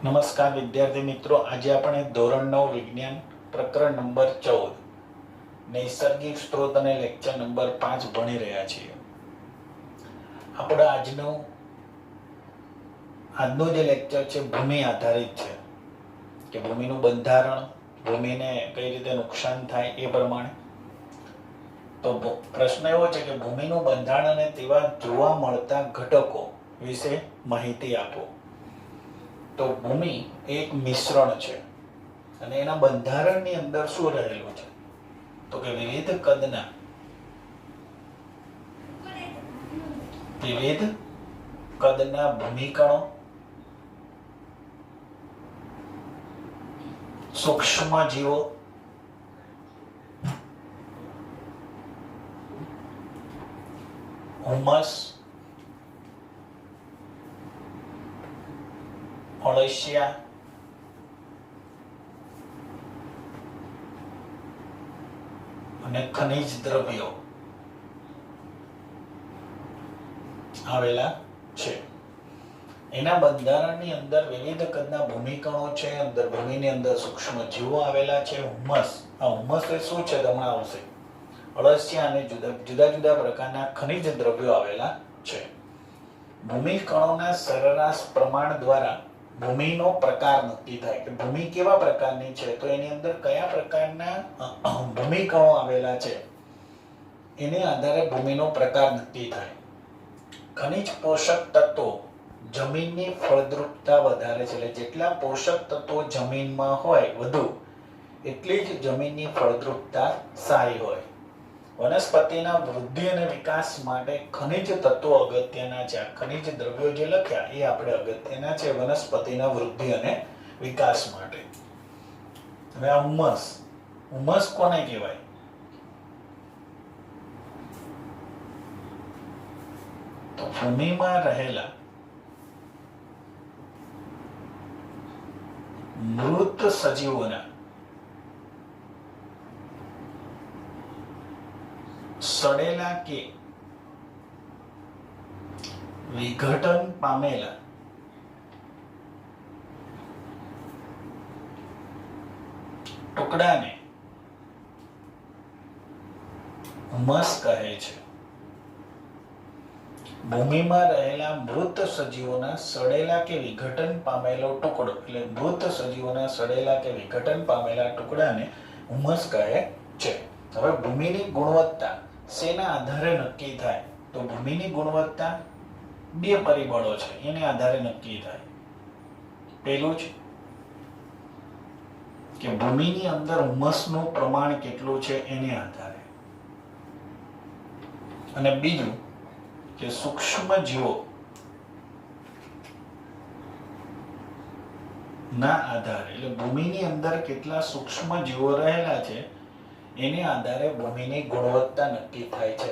નમસ્કાર વિદ્યાર્થી મિત્રો, આજે આપણે ધોરણ 9 વિજ્ઞાન પ્રકરણ નંબર 14 નૈસર્ગિક સ્ત્રોત અને લેક્ચર નંબર 5 ભણી રહ્યા છીએ. આપણો આજનો જે લેક્ચર છે ભૂમિ આધારિત છે કે ભૂમિનું બંધારણ, ભૂમિને કઈ રીતે નુકસાન થાય એ પ્રમાણે. તો પ્રશ્ન એવો છે કે ભૂમિનું બંધારણ અને તેવા જોવા મળતા ઘટકો વિશે માહિતી આપો. તો ભૂમિ એક મિશ્રણ છે અને એના બંધારણની અંદર શું રહેલું છે તો કે વિવિધ કદના ભૂમિકણો, સૂક્ષ્મ જીવો, હુમસ, અળસિયા, અને ખનિજ દ્રવ્યો આવેલા છે. એના બંધારણની અંદર વિવિધ કદના ભૂમિકણો છે, અંદર ભૂમિની અંદર સૂક્ષ્મ જીવો આવેલા છે. હુમસ, આ હુમસ એ શું છે તમને આવશે. અળસિયા અને જુદા જુદા પ્રકારના ખનિજ દ્રવ્યો આવેલા છે. ભૂમિકણોના સરેરાશ પ્રમાણ દ્વારા ભૂમિનો પ્રકાર નક્કી થાય કે ભૂમિ કેવા પ્રકારની છે, તો એની અંદર કયા પ્રકારના ભૂમિકણો આવેલા છે એને આધારે ભૂમિનો પ્રકાર નક્કી થાય. ખનિજ પોષક તત્વો જમીનની ફળદ્રુપતા વધારે છે, એટલે જેટલા પોષક તત્વો જમીનમાં હોય વધુ એટલી જ જમીનની ફળદ્રુપતા સારી હોય. વનસ્પતિના વૃદ્ધિ અને વિકાસ માટે ખનિજ તત્વો અગત્યના છે. ખનિજ દ્રવ્યો જે લખ્યા એ આપણે અગત્યના છે વનસ્પતિના વૃદ્ધિ અને વિકાસ માટે. હવે આ હુમસ કોને કહેવાય? તો ભૂમિમાં રહેલા મૃત સજીવોના સડેલા કે વિઘટન પામેલા ટુકડાને હુમસ કહે છે. ભૂમિમાં રહેલા મૃત સજીવોના સડેલા કે વિઘટન પામેલો ટુકડો, એટલે મૃત સજીવોના સડેલા કે વિઘટન પામેલા ટુકડાને હુમસ કહે છે. હવે ભૂમિની ગુણવત્તા શેના આધારે નક્કી થાય? તો ભૂમિની ગુણવત્તા બે પરિબળો છે એને આધારે નક્કી થાય. પહેલું છે કે ભૂમિની અંદર હુમસનું પ્રમાણ કેટલું છે એને આધારે, અને બીજું કે સૂક્ષ્મ જીવો ના આધારે, એટલે ભૂમિની અંદર કેટલા સૂક્ષ્મ જીવો રહેલા છે એને આધારે ભૂમિની ગુણવત્તા નક્કી થાય છે.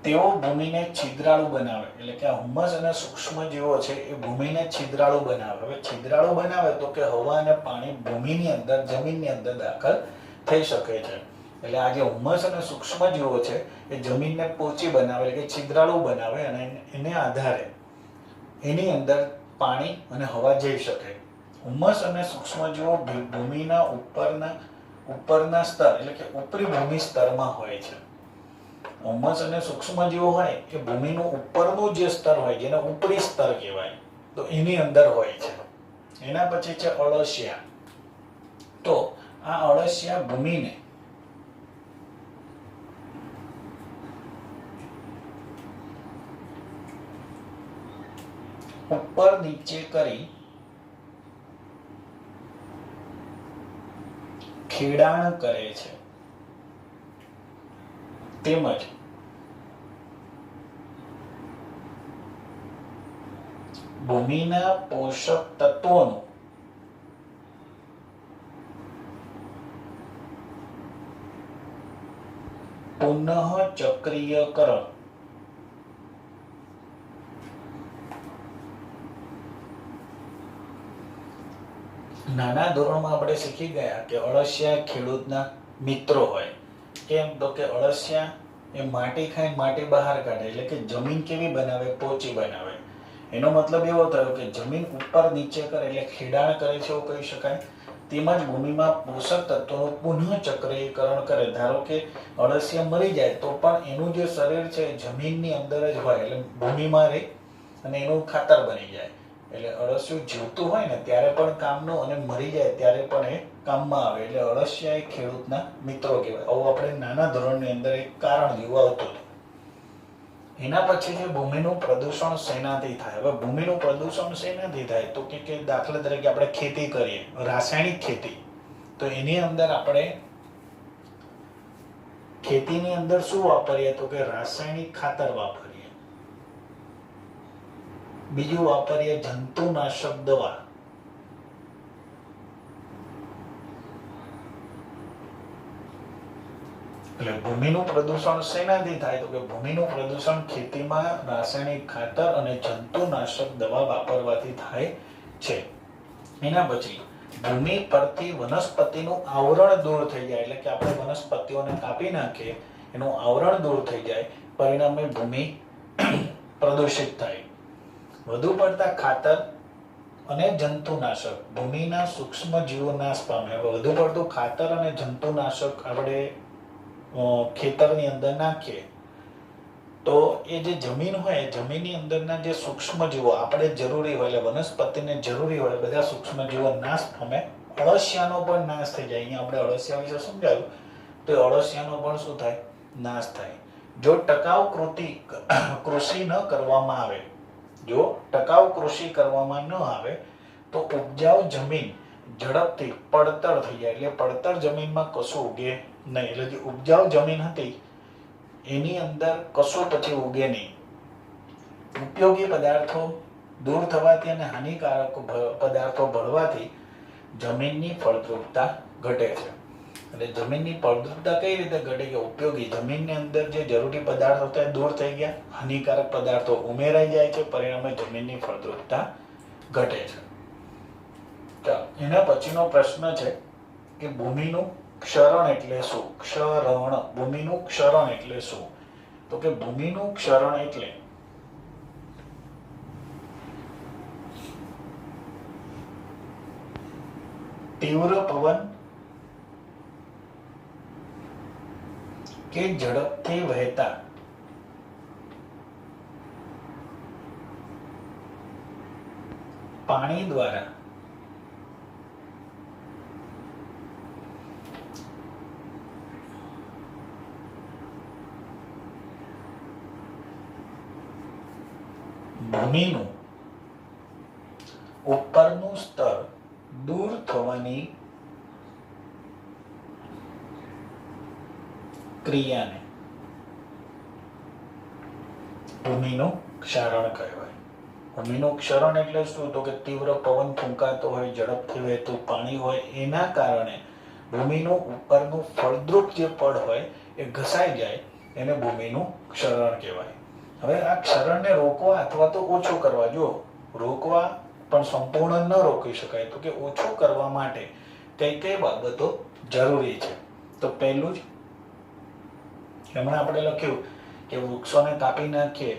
તેઓ ભૂમિને છિદ્રાળુ બનાવે, એટલે કે આ હુમસ અને સૂક્ષ્મ જીવો છે એ ભૂમિને છિદ્રાળુ બનાવે. હવે છિદ્રાળુ બનાવે તો કે હવા અને પાણી ભૂમિની અંદર, જમીનની અંદર દાખલ થઈ શકે છે. એટલે આ જે હુમસ અને સૂક્ષ્મ જીવો છે એ જમીનને પોચી બનાવે, એટલે કે છિદ્રાળુ બનાવે, અને એને આધારે એની અંદર પાણી અને હવા જઈ શકે. હુમસ અને સૂક્ષ્મ જીવો ભૂમિના ઉપરના સ્તર, એટલે કે ઉપરી ભૂમિ સ્તરમાં હોય છે. હુમસ અને સૂક્ષ્મ જીવો હોય એ ભૂમિનું ઉપરનું જે સ્તર હોય જેને ઉપરી સ્તર કહેવાય, તો એની અંદર હોય છે. એના પછી છે અળસિયા. તો આ અળસિયા ભૂમિને ઉપર નીચે કરી ખેડાણ કરે છે, તેમજ ભૂમિના પોષક તત્વોનું પુનઃચક્રીયકરણ નાના ધોરણમાં આપણે શીખી ગયા કે અળસિયા ખેડૂતના મિત્રો હોય. કેમ? તો કે અળસિયા એ માટી ખાઈને માટી બહાર કાઢે, એટલે કે જમીન કેવી બનાવે? પોચી બનાવે. એનો મતલબ એવો થયો કે જમીન ઉપર નીચે કરે એટલે ખેડાણ કરે છે એવું કહી શકાય. તેમજ ભૂમિમાં પોષક તત્વોનું પુનઃચક્રીકરણ કરે. ધારો કે અળસિયા મરી જાય તો પણ એનું જે શરીર છે જમીનની અંદર જ હોય એટલે ભૂમિમાં રહે અને એનું ખાતર બની જાય. એટલે અળસિયું જીવતું હોય ને ત્યારે પણ કામનું અને મરી જાય ત્યારે પણ એ કામમાં આવે. એટલે અળસિયા એ ખેડૂતના મિત્રો કહેવાય. આવું આપણે નાના ધોરણની અંદર એક કારણ જેવું આવતું હતું. એના પછી જે ભૂમિનું પ્રદૂષણ શેનાથી થાય? હવે ભૂમિનું પ્રદૂષણ શેનાથી થાય તો કે દાખલા તરીકે આપણે ખેતી કરીએ, રાસાયણિક ખેતી, તો એની અંદર આપણે ખેતીની અંદર શું વાપરીએ તો કે રાસાયણિક ખાતર વાપરીએ. બીજું વાપરીએ જંતુનાશક દવા. એટલે ભૂમિનું પ્રદૂષણ શેનાથી થાય તો કે ભૂમિનું પ્રદૂષણ ખેતીમાં રાસાયણિક ખાતર અને જંતુનાશક દવા વાપરવાથી થાય છે. એના પછી ભૂમિ પરથી વનસ્પતિનું આવરણ દૂર થઈ જાય એટલે કે આપણે વનસ્પતિઓને કાપી નાખીએ એનું આવરણ દૂર થઈ જાય પરિણામે ભૂમિ પ્રદૂષિત થાય. વધુ પડતા ખાતર અને જંતુનાશક ભૂમિના સૂક્ષ્મ જીવો નાશ પામે. વધુ પડતું ખાતર અને જંતુનાશક આપણે ખેતરની અંદર નાખીએ તો એ જે જમીન હોય જમીનની અંદરના જે સૂક્ષ્મ જીવો આપણે જરૂરી હોય એટલે વનસ્પતિને જરૂરી હોય બધા સૂક્ષ્મ જીવો નાશ પામે. અળસિયાનો પણ નાશ થઈ જાય. અહીંયા આપણે અળસિયા વિશે સમજાવ્યું તો અળસિયાનો પણ શું થાય? નાશ થાય. જો ટકાઉ કૃષિ ન કરવામાં આવે, જો ટકાઉ કૃષિ કરવામાં ન આવે તો ઉપજાઉ જમીન ઝડપથી પડતર થઈ જાય. એટલે પડતર જમીનમાં કશું ઉગે નહીં. એટલે જે ઉપજાઉ જમીન હતી એની અંદર કશું પછી ઉગે નહીં. ઉપયોગી પદાર્થો દૂર થવાથી અને હાનિકારક પદાર્થો ભળવાથી જમીનની ફળદ્રુપતા ઘટે છે. એટલે જમીનની ફળદ્રુપતા કઈ રીતે ઘટે કે ઉપયોગી જમીનની અંદર જે જરૂરી પદાર્થો હતા દૂર થઈ ગયા, હાનિકારક પદાર્થો ઉમેરાઈ જાય છે, પરિણામે જમીનની ફળદ્રુપતા ઘટે છે. ચાલો એના પછીનો પ્રશ્ન છે કે ભૂમિનું ક્ષરણ એટલે શું? ક્ષરણ, ભૂમિનું ક્ષરણ એટલે શું? તો કે ભૂમિનું ક્ષરણ એટલે તીવ્ર પવન કે ઝડપથી વહેતા પાણી દ્વારા ભૂમિનું ઉપરનું સ્તર દૂર થવાની ક્રિયાને ભૂમિનું ક્ષરણ કહેવાય. ભૂમિનું ક્ષરણ એટલે શું? તો કે તીવ્ર પવન ફૂંકાતો હોય, ઝડપથી વહેતું પાણી હોય એના કારણે ભૂમિનું ઉપરનું ફળદ્રુપ જે પડ હોય એ ઘસાઈ જાય એને ભૂમિનું ક્ષરણ કહેવાય. હવે આ ક્ષરણને રોકવા અથવા તો ઓછું કરવા, જો રોકવા પણ સંપૂર્ણ ન રોકી શકાય તો કે ઓછું કરવા માટે કઈ કઈ બાબતો જરૂરી છે? તો પહેલું જ હમણાં આપણે લખ્યું કે વૃક્ષોને કાપી નાખીએ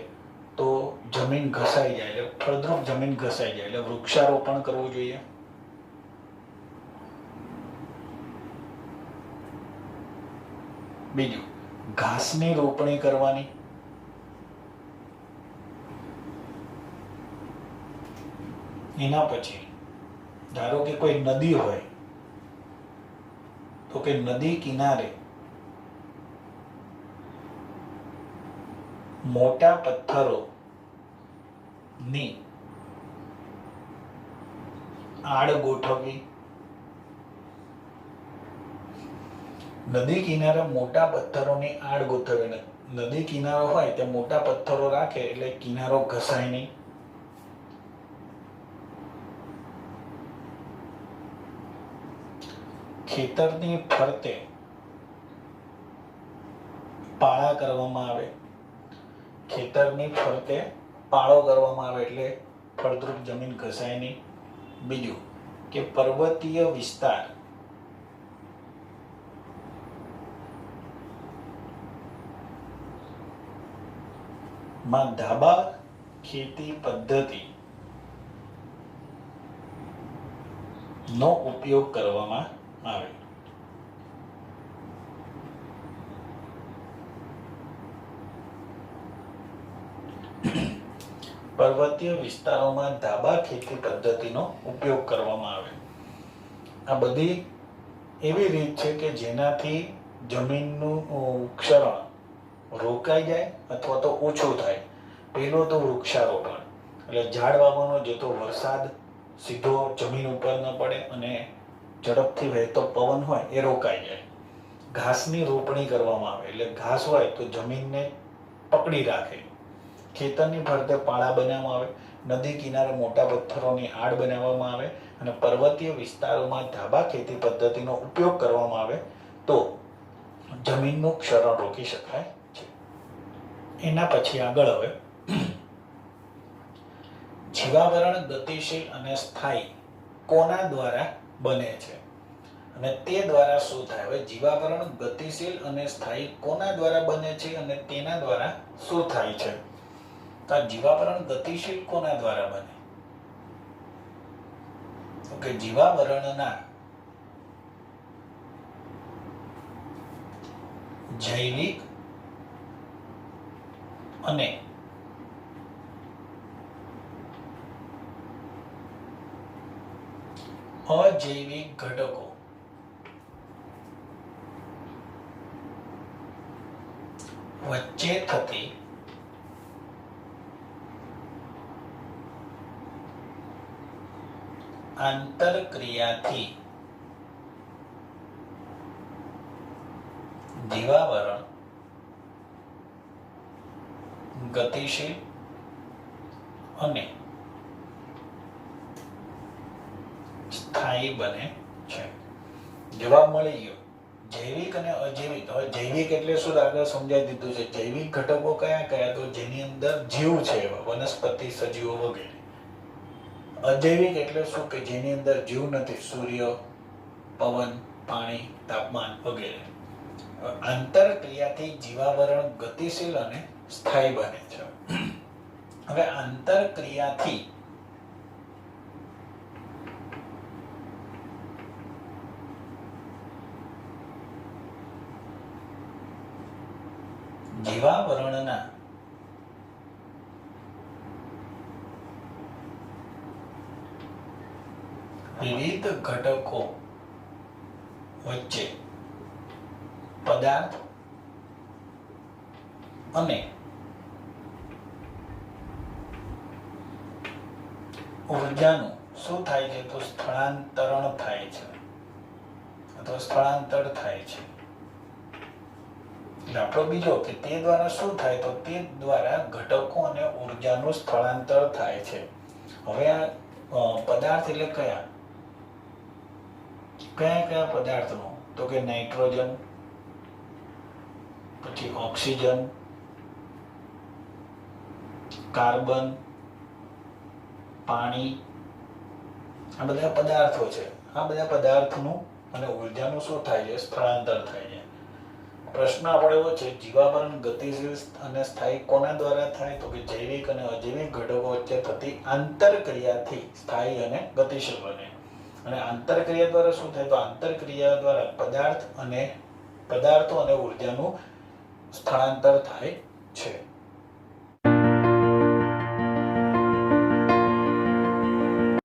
તો જમીન ઘસાઈ જાય એટલે ફળદ્રુપ જમીન ઘસાઈ જાય એટલે વૃક્ષારોપણ કરવું જોઈએ. બીજું ઘાસની રોપણી કરવાની. એના પછી ધારો કે કોઈ નદી હોય તો કે નદી કિનારે મોટા પથ્થરોની આડ ગોઠવવી. નદી કિનારે મોટા પથ્થરોની આડ ગોઠવવી. નદી કિનારો હોય તે મોટા પથ્થરો રાખે એટલે કિનારો ઘસાય નહીં. ખેતરની ફરતે પાળા કરવામાં આવે. ખેતરની ફરતે પાળો કરવામાં આવે એટલે ફળદ્રુપ જમીન ઘસાય નહીં. બીજું કે પર્વતીય વિસ્તાર માં ધાબા ખેતી પદ્ધતિ નો ઉપયોગ કરવામાં આવે. પર્વતીય વિસ્તારોમાં ધાબા ખેતી પદ્ધતિનો ઉપયોગ કરવામાં આવે. આ બધી એવી રીત છે કે જેનાથી જમીનનું ક્ષરણ રોકાઈ જાય અથવા તો ઓછું થાય. પહેલો તો વૃક્ષારોપણ, એટલે ઝાડ વાવવાનો, જે તો વરસાદ સીધો જમીન ઉપર ન પડે અને ઝડપથી વહેતો પવન હોય એ રોકાઈ જાય. ઘાસની રોપણી કરવામાં આવે, એટલે ઘાસ હોય તો જમીનને પકડી રાખે. ખેતરની ફરતે પાળા બનાવવામાં આવે. નદી કિનારે મોટા પથ્થરોની આડ બનાવવામાં આવે અને પર્વતીય વિસ્તારોમાં ધાબા ખેતી પદ્ધતિનો ઉપયોગ કરવામાં આવે તો જમીનનું ક્ષરણ રોકી શકાય છે. એના પછી આગળ હવે જીવાવરણ ગતિશીલ અને સ્થાયી કોના દ્વારા બને છે અને તે દ્વારા શું થાય? હવે જીવાવરણ ગતિશીલ અને સ્થાયી કોના દ્વારા બને છે અને તેના દ્વારા શું થાય છે? તો જીવાવરણ ગતિશીલ કોના દ્વારા બને? ઓકે, જીવાવરણના જૈવિક અને અજૈવિક ઘટકો વચ્ચે થતી આંતરક્રિયાથી જીવાવરણ ગતિશીલ અને સ્થાયી બને છે. જવાબ મળી ગયો. જૈવિક અને અજૈવિક. હવે જૈવિક એટલે શું? આગળ સમજાવી દીધું છે. જૈવિક ઘટકો કયા કયા? તો જેની અંદર જીવ છે, વનસ્પતિ, સજીવો વગેરે. અજૈવિક એટલે શું? કે જેની અંદર જીવ નથી, સૂર્ય, પવન, પાણી, તાપમાન વગેરે. આંતરક્રિયાથી જીવાવરણ ગતિશીલ અને સ્થાયી બને છે. હવે આંતરક્રિયાથી જીવાવરણના વિવિધ ઘટકો વચ્ચે પદાર્થ અને ઉર્જાનું શું થાય છે? તો સ્થળાંતરણ થાય છે અથવા સ્થળાંતર થાય છે. દાખલો બીજો કે તે દ્વારા શું થાય? તો તે દ્વારા ઘટકો અને ઉર્જાનું સ્થળાંતર થાય છે. હવે આ પદાર્થ એટલે કયા કયા પદાર્થનો? તો કે નાઇટ્રોજન, પછી ઓક્સિજન, કાર્બન, પાણી, આ બધા પદાર્થો છે. આ બધા પદાર્થનું અને ઉર્જાનું શું થાય છે? સ્થળાંતર થાય છે. પ્રશ્ન આપણો એવો છે, જીવાવરણ ગતિશીલ અને સ્થાયી કોના દ્વારા થાય? તો કે જૈવિક અને અજૈવિક ઘટકો વચ્ચે થતી આંતરક્રિયાથી સ્થાયી અને ગતિશીલ બને. અને આંતરક્રિયા દ્વારા શું થાય? તો આંતરક્રિયા દ્વારા પદાર્થો અને ઉર્જાનું સ્થળાંતર થાય છે.